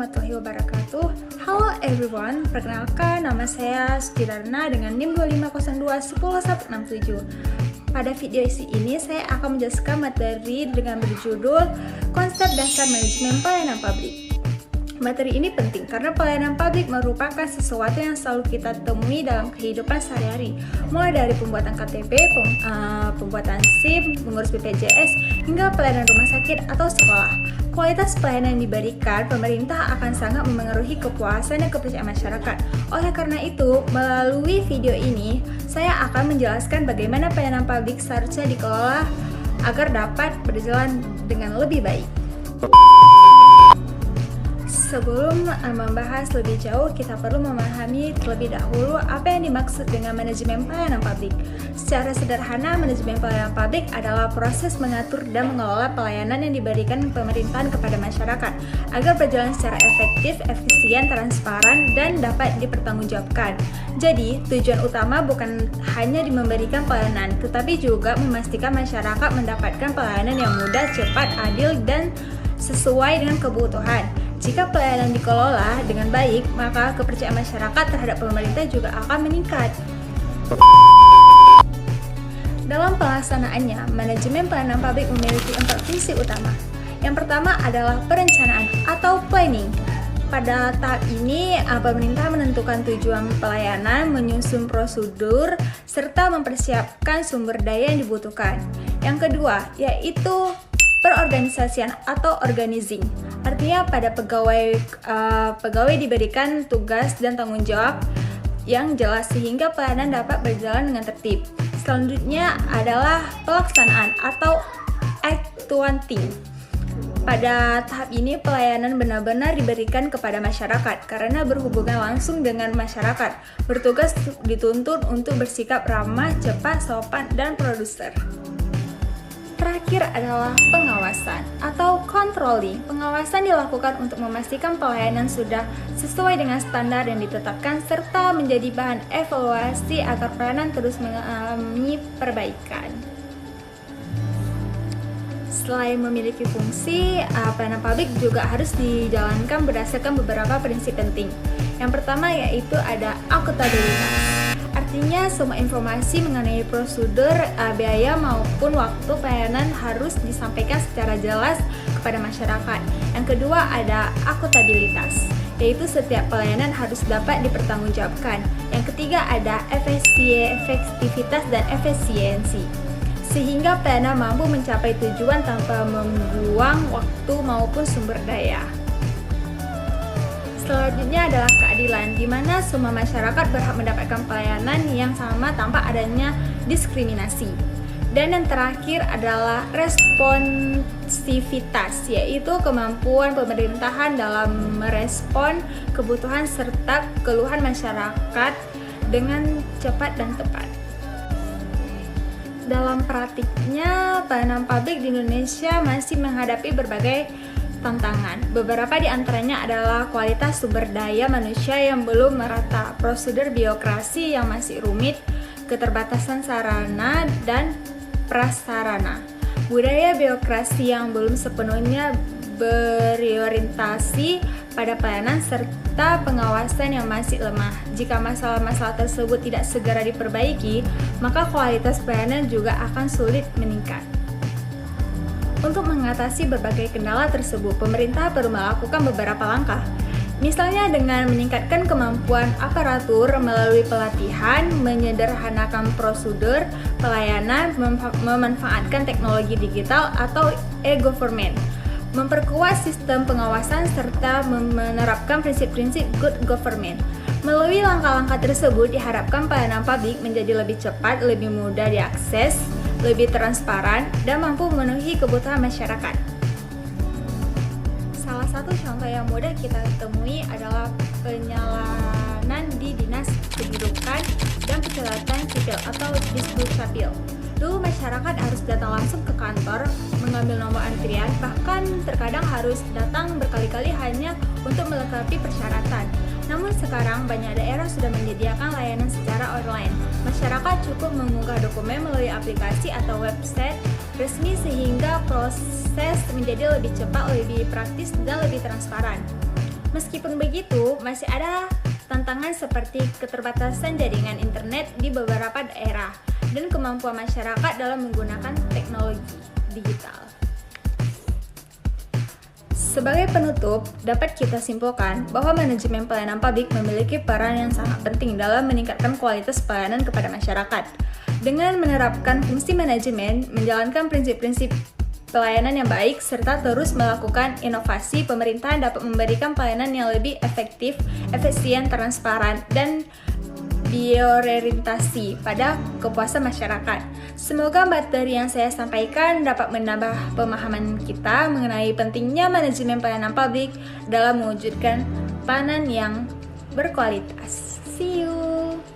warahmatullahi wabarakatuh. Halo everyone, perkenalkan nama saya Sutirana dengan NIM 2502 10167. Pada video ini saya akan menjelaskan materi dengan berjudul Konsep Dasar Manajemen Pelayanan Publik. Materi ini penting karena pelayanan publik merupakan sesuatu yang selalu kita temui dalam kehidupan sehari-hari, mulai dari pembuatan KTP, pembuatan SIM, mengurus BPJS, hingga pelayanan rumah sakit atau sekolah. Kualitas pelayanan yang diberikan pemerintah akan sangat memengaruhi kepuasan dan kepercayaan masyarakat. Oleh karena itu, melalui video ini, saya akan menjelaskan bagaimana pelayanan publik seharusnya dikelola agar dapat berjalan dengan lebih baik. Sebelum membahas lebih jauh, kita perlu memahami terlebih dahulu apa yang dimaksud dengan manajemen pelayanan publik. Secara sederhana, manajemen pelayanan publik adalah proses mengatur dan mengelola pelayanan yang diberikan pemerintahan kepada masyarakat agar berjalan secara efektif, efisien, transparan, dan dapat dipertanggungjawabkan. Jadi, tujuan utama bukan hanya memberikan pelayanan, tetapi juga memastikan masyarakat mendapatkan pelayanan yang mudah, cepat, adil, dan sesuai dengan kebutuhan. Jika pelayanan dikelola dengan baik, maka kepercayaan masyarakat terhadap pemerintah juga akan meningkat. Dalam pelaksanaannya, manajemen pelayanan publik memiliki 4 fungsi utama. Yang pertama adalah perencanaan atau planning. Pada tahap ini, pemerintah menentukan tujuan pelayanan, menyusun prosedur, serta mempersiapkan sumber daya yang dibutuhkan. Yang kedua, yaitu perorganisasian atau organizing. Artinya pada pegawai diberikan tugas dan tanggung jawab yang jelas sehingga pelayanan dapat berjalan dengan tertib. Selanjutnya adalah pelaksanaan atau accounting. Pada tahap ini pelayanan benar-benar diberikan kepada masyarakat karena berhubungan langsung dengan masyarakat. Bertugas dituntut untuk bersikap ramah, cepat, sopan, dan produser. Terakhir adalah pengawasan atau controlling. Pengawasan dilakukan untuk memastikan pelayanan sudah sesuai dengan standar yang ditetapkan serta menjadi bahan evaluasi agar pelayanan terus mengalami perbaikan. Selain memiliki fungsi, pelayanan publik juga harus dijalankan berdasarkan beberapa prinsip penting. Yang pertama yaitu ada akuntabilitas. Artinya semua informasi mengenai prosedur, biaya maupun waktu pelayanan harus disampaikan secara jelas kepada masyarakat. Yang kedua ada akuntabilitas, yaitu setiap pelayanan harus dapat dipertanggungjawabkan. Yang ketiga ada efektivitas dan efisiensi, sehingga pelayanan mampu mencapai tujuan tanpa membuang waktu maupun sumber daya. Selanjutnya adalah keadilan, di mana semua masyarakat berhak mendapatkan pelayanan yang sama tanpa adanya diskriminasi. Dan yang terakhir adalah responsivitas, yaitu kemampuan pemerintahan dalam merespon kebutuhan serta keluhan masyarakat dengan cepat dan tepat. Dalam praktiknya, pelayanan publik di Indonesia masih menghadapi berbagai tantangan. Beberapa di antaranya adalah kualitas sumber daya manusia yang belum merata, prosedur birokrasi yang masih rumit, keterbatasan sarana dan prasarana, budaya birokrasi yang belum sepenuhnya berorientasi pada pelayanan, serta pengawasan yang masih lemah. Jika masalah-masalah tersebut tidak segera diperbaiki, maka kualitas pelayanan juga akan sulit meningkat. Untuk mengatasi berbagai kendala tersebut, pemerintah perlu melakukan beberapa langkah. Misalnya dengan meningkatkan kemampuan aparatur melalui pelatihan, menyederhanakan prosedur pelayanan, memanfaatkan teknologi digital atau e-government, memperkuat sistem pengawasan, serta menerapkan prinsip-prinsip good government. Melalui langkah-langkah tersebut diharapkan pelayanan publik menjadi lebih cepat, lebih mudah diakses, lebih transparan, dan mampu memenuhi kebutuhan masyarakat. Salah satu contoh yang mudah kita temui adalah penyalanan di Dinas Kependudukan dan Pencatatan Sipil atau Disdukcapil. Dulu masyarakat harus datang langsung ke kantor, mengambil nomor antrian, bahkan terkadang harus datang berkali-kali hanya untuk melengkapi persyaratan. Namun sekarang banyak daerah sudah menyediakan layanan secara online. Masyarakat cukup mengunggah dokumen melalui aplikasi atau website resmi sehingga proses menjadi lebih cepat, lebih praktis, dan lebih transparan. Meskipun begitu, masih ada tantangan seperti keterbatasan jaringan internet di beberapa daerah dan kemampuan masyarakat dalam menggunakan teknologi digital. Sebagai penutup, dapat kita simpulkan bahwa manajemen pelayanan publik memiliki peran yang sangat penting dalam meningkatkan kualitas pelayanan kepada masyarakat. Dengan menerapkan fungsi manajemen, menjalankan prinsip-prinsip pelayanan yang baik, serta terus melakukan inovasi, pemerintahan dapat memberikan pelayanan yang lebih efektif, efisien, transparan, dan berorientasi pada kepuasan masyarakat. Semoga materi yang saya sampaikan dapat menambah pemahaman kita mengenai pentingnya manajemen pelayanan publik dalam mewujudkan pelayanan yang berkualitas. See you!